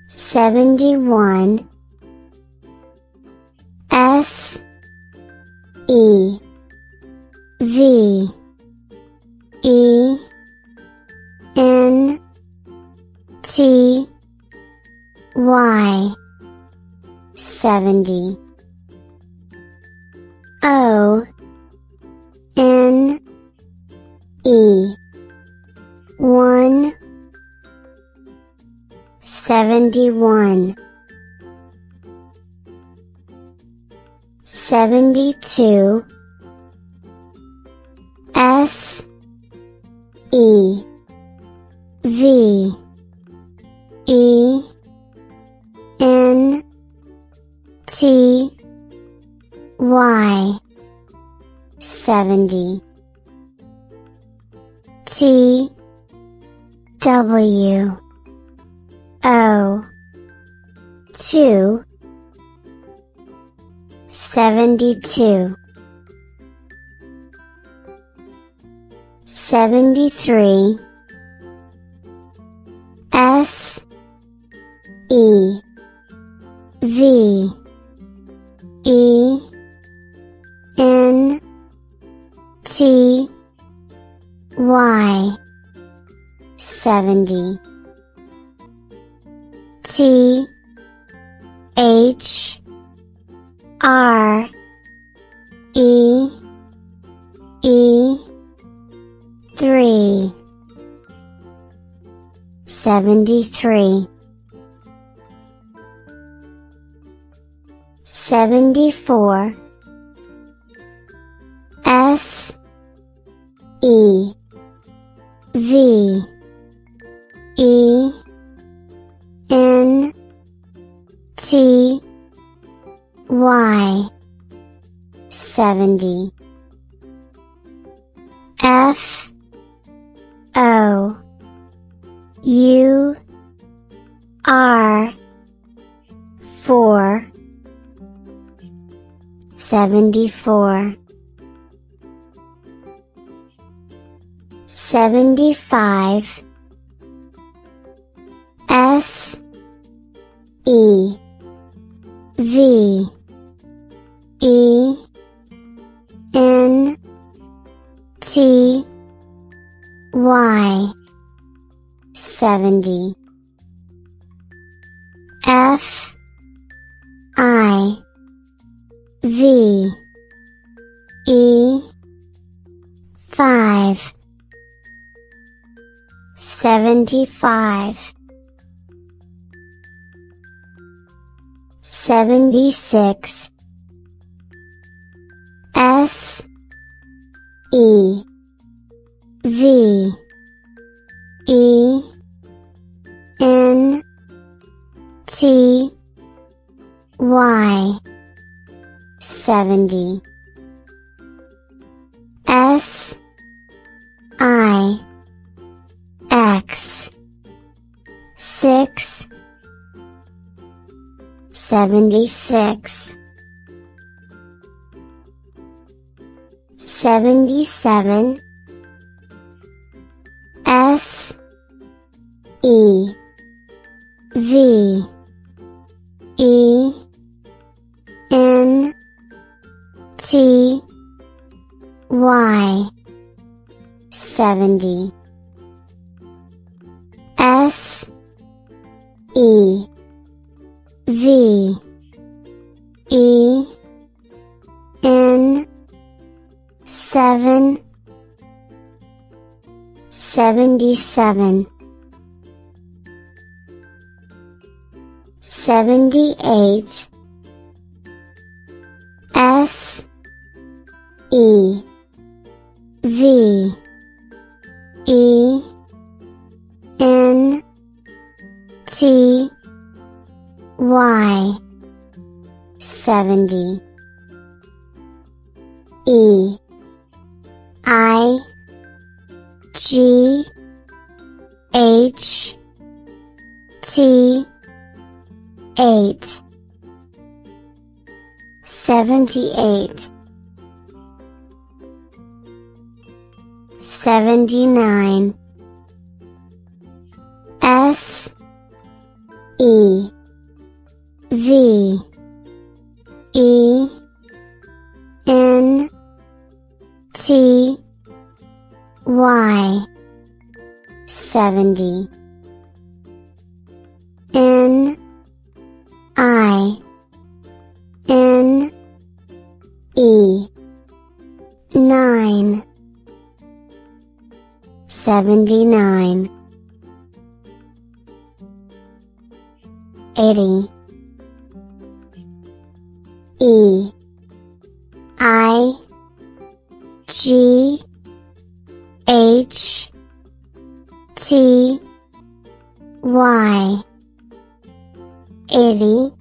71 S E V E N T Y 70 O N E 1 71 72 S E V E N T Y 70 T W O 2 72 73 S E V E N T Y 70 T H R E E 3 73 74 S E V E N T Y 70 F O U R 4 74 75 S E V E N T Y 70 F I V E 5 75 76 S E V E N T Y 70 S I X 6 76 77 S E V E N T Y 70 S E V E N 7 77 78 S E V E N T Y 70 E I G H T 8 78 79 S E V E N T Y 70 N I N E 9 79 80 E I G H T Y 80